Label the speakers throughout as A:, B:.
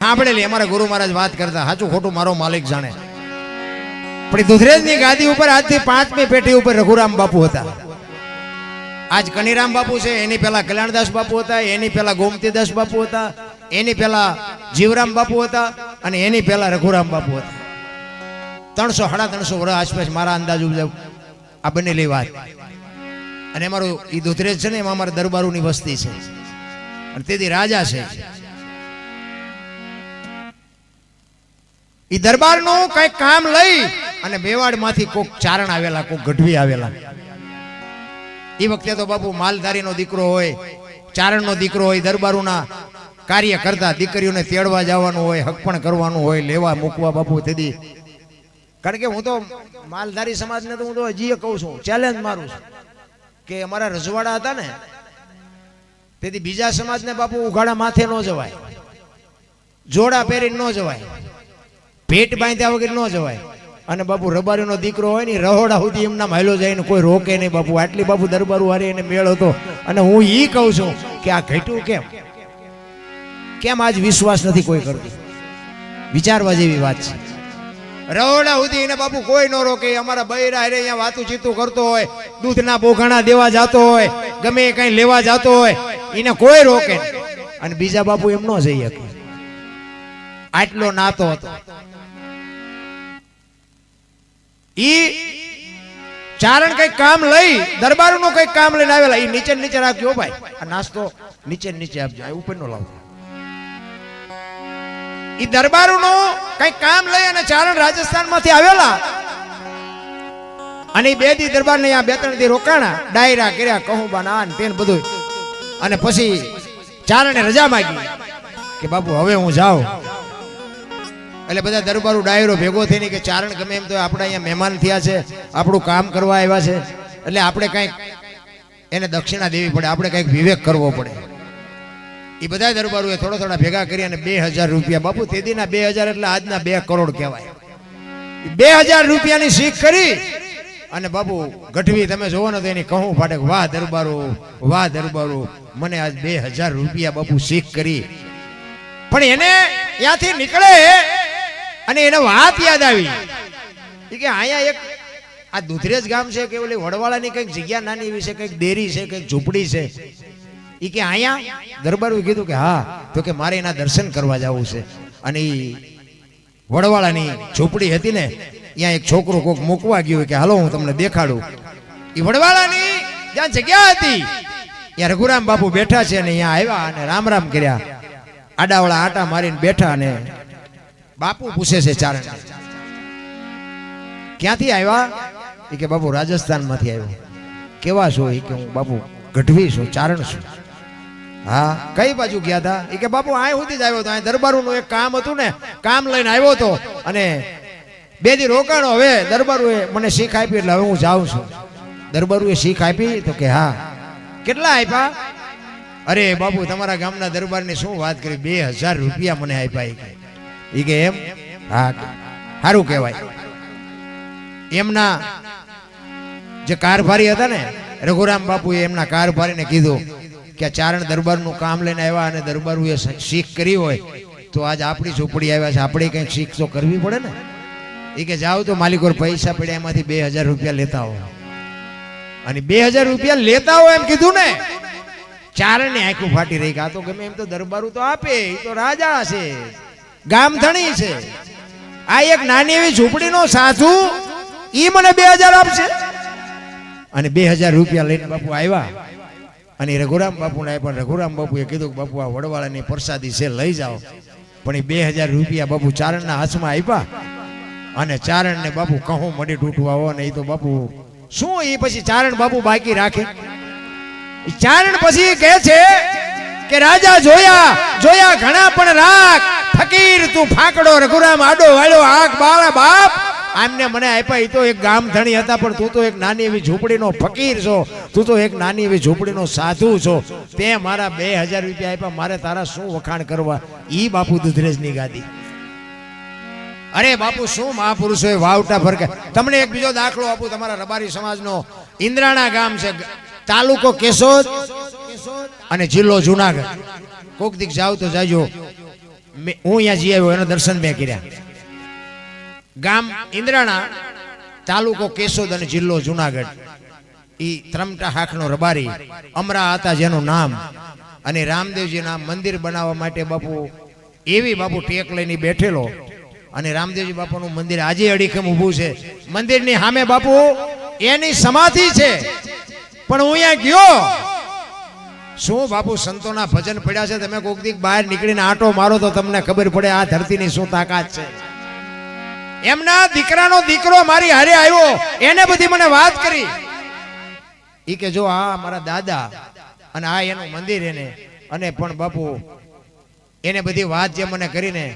A: સાંભળેલી અમારા ગુરુ મહારાજ વાત કરતા, સાચું ખોટું મારો માલિક જાણે. પણ દુધરેજની ગાદી ઉપર આજથી 5મી પેઢી ઉપર રઘુરામ બાપુ હતા. આજ કનીરામ બાપુ છે, એની પહેલા કલ્યાણદાસ બાપુ હતા, એની પહેલા ગોમતીદાસ બાપુ હતા, એની પહેલા જીવરામ બાપુ હતા અને એની પહેલા રઘુરામ બાપુ હતા. 300-350 વર્ષ આસપાસ મારા અંદાજ મુજબ આ બનેલી વાત. અને અમારું એ દુધરેજ છે ને, એમાં અમારા દરબારોની વસ્તી છે અને તેથી રાજા છે. એ દરબારનું કઈક કામ લઈ અને મેવાડમાંથી કોક ચારણ આવેલા, કોક ગઢવી આવેલા. એ વખતે તો બાપુ માલધારીનો દીકરો હોય, ચારણનો દીકરો હોય, દરબારોના કાર્ય કરતા, દીકરીઓને તેડવા જવાનું હોય, હકપણ કરવાનું હોય, લેવા મૂકવા બાપુ. તેથી કારણ કે હું તો માલધારી સમાજને તો હું તો હજી કહું છું, ચેલેન્જ મારું છું કે અમારા રજવાડા હતા ને, તેથી બીજા સમાજને બાપુ ઉઘાડા માથે ન જવાય, જોડા પહેરીને ન જવાય, ભેટ બાંધ્યા વગર ન જવાય. અને બાપુ રબારીનો દીકરો હોય ને, રહોડા સુધી એમના માયલો જાય ને કોઈ રોકે નહીં બાપુ. આટલી બાપુ દરબારું હારે એને મેળ હતો. અને હું ઈ કહું છું કે આ ઘટ્યું કેમ કેમ આજ વિશ્વાસ નથી કોઈ કરતું? વિચારવા જેવી વાત છે. રહોડા સુધી એને બાપુ કોઈ ન રોકે. અમારા બૈરા હારે અહીંયા વાતું ચીતું કરતો હોય, દૂધના બોઘાણા દેવા જતો હોય, ગમે કઈ લેવા જતો હોય, એને કોઈ રોકે. અને બીજા બાપુ એમ ન જઈ શકે. આટલો નાતો હતો. ઈ ચારણ કઈક કામ લઈ, દરબારનું કઈક કામ લઈને આવેલા. ઈ નીચે નીચે રાખજો ભાઈ, આ નાસ્તો નીચે નીચે આપજો, ઉપર નો લાવજો. ઈ દરબારનું કઈક કામ લઈ અને ચારણ રાજસ્થાન માંથી આવેલા. અને બે દી દરબાર ને 2-3 દી રોકાણા, ડાયરા કર્યા, કહું બાના તેન બધું. અને પછી ચારણે રજા માંગી કે બાપુ હવે હું જાઉં. એટલે બધા દરબારો ડાયરો ભેગો થઈને કે ચારણ ગમે એમ તો આપણે અહીંયા મહેમાન થયા છે, આપણું કામ કરવા આવ્યા છે, એટલે આપણે કંઈક એને દક્ષિણા દેવી પડે, આપણે કંઈક વિવેક કરવો પડે. એ બધા દરબારોએ થોડા ભેગા કરી અને 2000 રૂપિયા, બાપુ તેદીના 2000 એટલે આજના 2 કરોડ કહેવાય. 2000 રૂપિયાની શીખ કરી અને બાપુ ગઢવી તમે જોવો ને તો એની કહું ફાટે, વાહ દરબારો, વાહ દરબારો, મને આજ 2000 રૂપિયા બાપુ શીખ કરી. પણ એને ત્યાંથી નીકળે અને એને વાત યાદ આવી કે અહીંયા એક આ દુધરેજ ગામ છે કે ઓલી વડવાળાની કંઈક જગ્યા નાની એવી છે, કંઈક ડેરી છે, કંઈક ઝૂંપડી છે. એ કે અહીંયા દરબારોએ કીધું કે હા, તો કે મારે એના દર્શન કરવા જવું છે. અને એ વડવાળાની ઝૂંપડી હતી ને, ત્યાં એક છોકરો કોક મૂકવા ગયો કે હાલો હું તમને દેખાડું. એ વડવાળાની જ્યાં જગ્યા હતી ત્યાં રઘુરામ બાપુ બેઠા છે. અને અહીંયા આવ્યા અને રામ રામ કર્યા, આડાવાળા આટા મારીને બેઠા. અને બાપુ પૂછે છે ચારણ, ક્યાંથી આવ્યા? એ કે બાપુ રાજસ્થાન માંથી આવ્યો. કેવા છો? એ કે હું બાપુ ગઢવી છું, ચારણ છું. હા, કઈ બાજુ ગયા હતા? એ કે બાપુ આ સુધી જ આવ્યો હતો, આ દરબારોનું એક કામ હતું ને, કામ લઈને આવ્યો હતો. અને 2 દી રોકાણો. હવે દરબારોએ મને શીખ આપી એટલે હવે હું જાઉં છું. દરબારોએ શીખ આપી? તો કે હા. કેટલા આપ્યા? અરે બાપુ તમારા ગામના દરબારની શું વાત કરી, 2000 રૂપિયા મને આપ્યા. એ કે એમ? હા, સારું કહેવાય. એમના જે કારભારી હતા ને, રઘુરામ બાપુએ એમના કારભારીને કીધું કે આ ચારણ દરબારનું કામ લઈને આવ્યા અને દરબારોએ શીખ કરી હોય તો આજ આપણી ઝૂંપડી આવ્યા છે, આપણે કંઈક શીખ તો કરવી પડે ને. એ કે જાઓ તો માલિકો પૈસા પડ્યા, એમાંથી 2000 રૂપિયા લેતા હો. અને 2000 રૂપિયા લેતા હો એમ કીધું ને, ચારણ ને આંખું ફાટી રહી. આ તો ગમે એમ તો દરબારું તો આપે, એ તો રાજા છે, ગામધણી છે. આ એક નાની એવી ઝૂંપડીનો સાધુ ઈ મને 2000 આપશે? અને 2000 રૂપિયા લઈને બાપુ આવ્યા અને રઘુરામ બાપુને આપ્યા. રઘુરામ બાપુએ કીધું કે બાપુ આ વડવાળાની પ્રસાદી છે, લઈ જાઓ. પણ એ 2000 રૂપિયા બાપુ ચારણના હાથમાં આપ્યા. અને ચારણને બાપુ કહું મડી તૂટવા હો ને, એ તો બાપુ શું, એ પછી ચારણ બાપુ બાકી રાખે? ચારણ પછી કહે છે કે રાજા જોયા જોયા ઘણા પણ રાખ, ફકીર તું ફાકડો. રઘુરામ આડો વાળ્યો આંખ બાળા બાપ, આમને મને આપ્યા. એ તો એક ગામ ધણી હતા, પણ તું તો એક નાની એવી ઝૂંપડીનો ફકીર છો, તું તો એક નાની એવી ઝૂંપડીનો સાધુ છો. તે મારા 2000 રૂપિયા આપ્યા, મારે તારા શું વખાણ કરવા? ઈ બાપુ દુધરેજની ગાદી. અરે બાપુ શું મહાપુરુષોએ વાવટા ફરકે. તમને એક બીજો દાખલો આપું. તમારા રબારી સમાજનો ઇન્દ્રાણા ગામ છે, તાલુકો કેશોદ અને જિલ્લો જુનાગઢ. કોક દીક જાવ તો જાજો. હું અહીંયા જઈ આવ્યો, એના દર્શન મેં કર્યા. ગામ ઇન્દ્રાણા, તાલુકો કેશોદ અને જિલ્લો જુનાગઢ. ઈ ત્રમટા હાકનો રબારી અમરા હતા જેનું નામ. અને રામદેવજીના મંદિર બનાવવા માટે બાપુ એવી બાપુ ટેક લઈને બેઠેલો. અને રામદેવજી બાપુનું મંદિર આજે અડીખમ ઊભું છે. મંદિરની સામે બાપુ એની સમાધિ છે. પણ હું અહીંયા ગયો, શું બાપુ સંતોના ભજન પડ્યા છે. તમે કોઈક દીક બહાર નીકળીને આંટો મારો તો તમને ખબર પડે આ ધરતીની શું તાકાત છે. એમના દીકરાનો દીકરો મારી હારે આવ્યો, એને બધી મને વાત કરી. ઈ કે જો આ મારા દાદા અને આ એનું મંદિર એને, અને પણ બાપુ એને બધી વાત જે મને કરીને,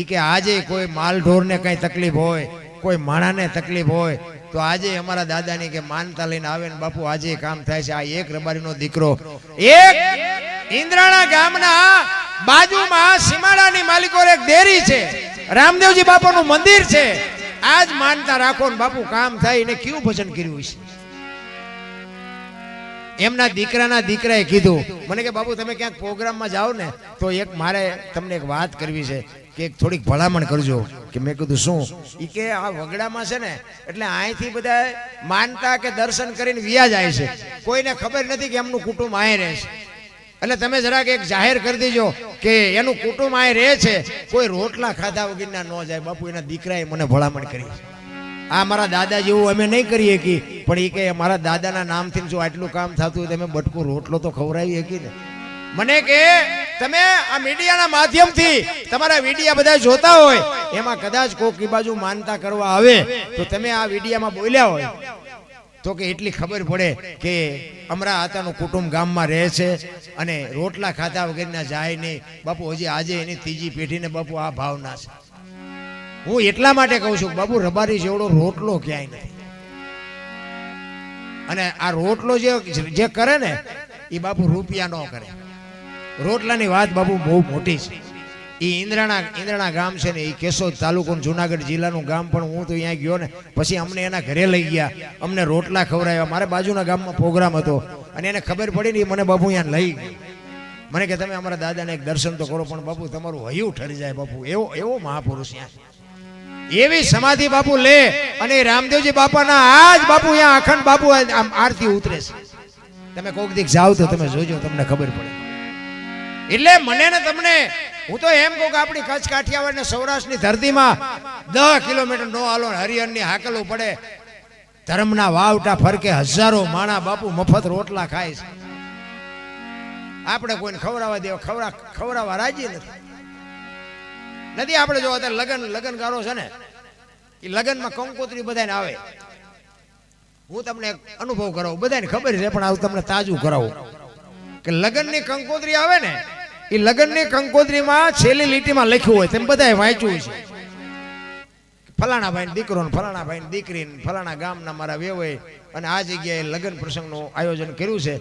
A: ઈ કે આજે કોઈ માલ ઢોરને કઈ તકલીફ હોય, કોઈ માણાને તકલીફ હોય તો આજે અમારા દાદાની કે માનતા લઈને આવે ને બાપુ આજે કામ થાય છે. આ એક રબારીનો દીકરો, એક ઇન્દ્રાણા ગામના બાજુમાં સીમાડાની માલિકો એક ડેરી છે, રામદેવજી બાપાનું મંદિર છે. આજ માનતા રાખો ને બાપુ કામ થાય. એને કેવું ભજન કર્યું છે. એમના દીકરાના દીકરાએ કીધું મને કે બાપુ તમે ક્યાંક પ્રોગ્રામમાં જાઓ ને તો એક મારે તમને એક વાત કરવી છે કે થોડીક ભલામણ કરજો. કે મેં કીધું શું? ઈ કે આ વગડામાં છે ને એટલે અહીંથી બધા માનતા કે દર્શન કરીને વિયા જાય છે, કોઈને ખબર નથી કે એમનું કુટુંબ અહીં રહે છે. એટલે તમે જરાક એક જાહેર કરી દેજો કે એનું કુટુંબ અહીં રહે છે, કોઈ રોટલા ખાધા વગરના ન જાય. બાપુ એના દીકરાએ મને ભલામણ કરી. આ મારા દાદા જેવું અમે નહીં કરીએ કે, પણ એ કે મારા દાદાના નામથી જો આટલું કામ થતું હોય તમે બટકો રોટલો તો ખવડાવી શકી ને. મને કે તમે આ મીડિયાના માધ્યમથી તમારા વિડીયા બધા જોતા હોય, એમાં કદાચ કોઈક બાજુ માનતા કરવા આવે તો તમે આ વિડીયામાં બોલ્યા હોય તો કે એટલી ખબર પડે કે અમરા આતાનું કુટુંબ ગામમાં રહે છે અને રોટલા ખાતા વગરના જાય નહીં. બાપુ હજી આજે એની ત્રીજી પેઢીને બાપુ આ ભાવના છે. હું એટલા માટે કહું છું બાપુ રબારી જેવડો રોટલો ક્યાંય નથી. અને આ રોટલો જે કરે ને એ બાપુ રૂપિયા ન કરે. રોટલાની વાત બાપુ બહુ મોટી છે. એ ઇન્દ્રાણા ગામ છે ને એ કેશોદ તાલુકો જુનાગઢ જિલ્લાનું ગામ. પણ હું તો અહીંયા ગયો ને પછી અમને એના ઘરે લઈ ગયા, અમને રોટલા ખવડાવ્યા. મારે બાજુના ગામમાં પ્રોગ્રામ હતો અને એને ખબર પડી ને મને બાપુ અહીંયા લઈ ગયો. મને કે તમે અમારા દાદાને એક દર્શન તો કરો. પણ બાપુ તમારું હૈયું ઠરી જાય બાપુ. એવો મહાપુરુષ અહીંયા એવી સમાધિ બાપુ લે. અને રામદેવજી બાપાના આજ બાપુ અહીંયા અખંડ બાપુ આરતી ઉતરે છે. તમે કોઈક દીક જાવ તો તમે જોજો, તમને ખબર પડે. એટલે મને ને તમને હું તો એમ કહું કે આપણી કચ્છ કાઠિયાવાડ ને સૌરાષ્ટ્રની ધરતીમાં 10 કિલોમીટર નો હાલો હરિહરની હાકલું પડે, ધર્મના વાવટા ફરકે હજારો માણા બાપુ મફત રોટલા ખાય છે. આપણે કોઈને ખવડાવવા રાજી નથી. આપણે જો અત્યારે લગનગારો છે ને એ લગનમાં કંકોત્રી બધાને આવે. હું તમને એક અનુભવ કરાવું, બધાને ખબર છે પણ આવું તમને તાજું કરાવું કે લગનની કંકોત્રી આવે ને એ લગનની કંકોત્રીમાં છેલ્લી લીટીમાં લખ્યું હોય, તેમ બધાએ વાંચ્યું છે, ફલાણા ભાઈ દીકરો ને ફલાણા ભાઈ દીકરી ને ફલાણા ગામના મારા વેવાય અને આ જગ્યાએ લગ્ન પ્રસંગનું આયોજન કર્યું છે.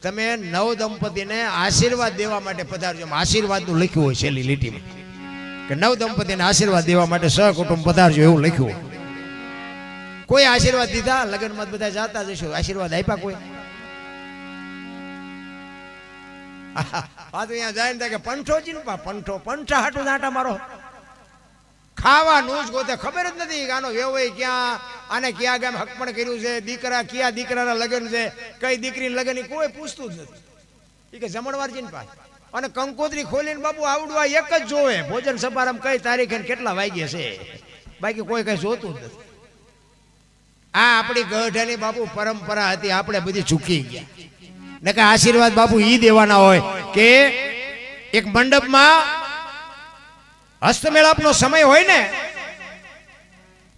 A: તમે નવ દંપતીને આશીર્વાદ દેવા માટે પધારજો. આશીર્વાદનું લખ્યું હોય છેલ્લી લીટીમાં કે નવ દંપતીને આશીર્વાદ દેવા માટે સહકુટુંબ પધારજો એવું લખ્યું હોય. કોઈ આશીર્વાદ દીધા? લગ્નમાં બધા જાતા જશો, આશીર્વાદ આપ્યા કોઈ? આ તો અહીંયા જાય ને કે પંઠોજી ને પંઠા હાટું દાંટા મારો ખાવાનું જ ગોતે. ખબર જ નથી કે આનો વેવાય ક્યાં, આને ક્યાં ગામ હકપણ કર્યું છે, દીકરા ક્યાં દીકરાના લગ્ન છે, કઈ દીકરીના લગ્ન કોઈ પૂછતું જ નથી. એ કે જમણવારજી ને પાસે અને કંકોત્રી ખોલીને બાપુ આવડું આ એક જ જોવે ભોજન સમારંભ કઈ તારીખે કેટલા વાગ્યે છે, બાકી કોઈ કઈ જોતું જ નથી. આ આપણી ગઢની બાપુ પરંપરા હતી, આપણે બધી ચૂકી ગયા ને કે આશીર્વાદ બાપુ ઈ દેવાના હોય કે એક મંડપમાં હસ્તમેળાપનો સમય હોય ને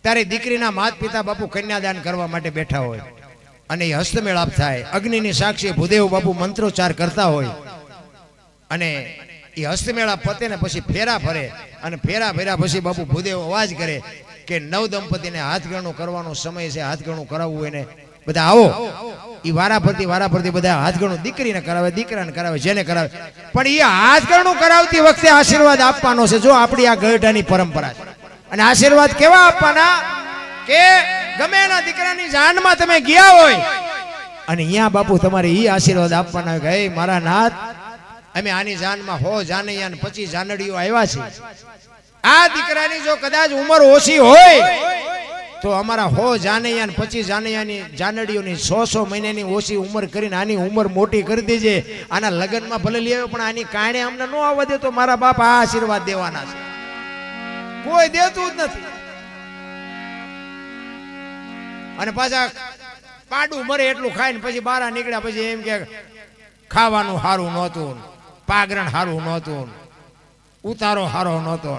A: ત્યારે દીકરીના માતા પિતા બાપુ કન્યાદાન કરવા માટે બેઠા હોય અને એ હસ્તમેળાપ થાય. અગ્નિની સાક્ષી ભૂદેવ બાપુ મંત્રોચ્ચાર કરતા હોય અને એ હસ્તમેળાપ પતે ને પછી ફેરા ફરે અને ફેરા ફેરા પછી બાપુ ભૂદેવ અવાજ કરે કે નવ દંપતીને હાથગણું કરવાનો સમય છે, હાથગણું કરાવવું હોય ને બધા આવો. એ વારાફરતી બધા હાથગણું દીકરીને કરાવે, દીકરાને કરાવે, જેને કરાવે. પણ એ હાથગણું કરાવતી વખતે આશીર્વાદ આપવાનો છે. જો આપણી આ ગઢાની પરંપરા છે. અને આશીર્વાદ કેવા આપવાના કે ગમે એના દીકરાની જાનમાં તમે ગયા હોય અને અહીંયા બાપુ તમારે એ આશીર્વાદ આપવાના કે હે મારા નાથ અમે આની જાનમાં 100 જાનૈયા ને 25 જાનડીઓ આવ્યા છે. આ દીકરાની જો કદાચ ઉંમર ઓછી હોય તો અમારા 100 જાનૈયા ને 25 જાનૈયાની જાનડીઓની 100 મહિનાની ઓછી ઉંમર કરીને આની ઉંમર મોટી કરી દેજે. આના લગ્નમાં ભલે લઈ આવ્યો પણ આની કારણે અમને ન આવવા દે તો મારા બાપ આ આશીર્વાદ દેવાના છે. કોઈ દેતું જ નથી. અને પાછા પાડું મરે એટલું ખાઈને પછી બહાર નીકળ્યા પછી એમ કે ખાવાનું સારું નહોતું, પાગરણ સારું નહોતું, ઉતારો સારો નહોતો.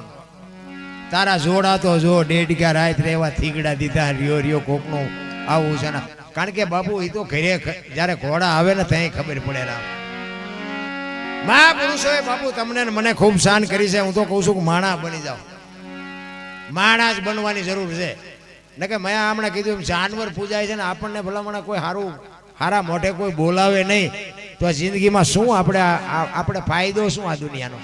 A: તારા જોડા તો જો ડેઢ રાત રેવા થીગડા દીધા રિયો રિયો કોકનું આવું છે ને. કારણ કે બાપુ એ તો ઘરે જયારે ઘોડા આવે ને ત્યાં ખબર પડે. મહાપુરુષોએ બાપુ તમને મને ખૂબ શાન કરી છે. હું તો કહું છું કે માણા બની જાઓ. માણા જ બનવાની જરૂર છે. ને કે મેં હમણાં કીધું એમ જાનવર પૂજાય છે ને આપણને ભલામણ કોઈ હારા મોઢે કોઈ બોલાવે નહીં તો આ જિંદગીમાં શું આપણે ફાયદો શું આ દુનિયાનો.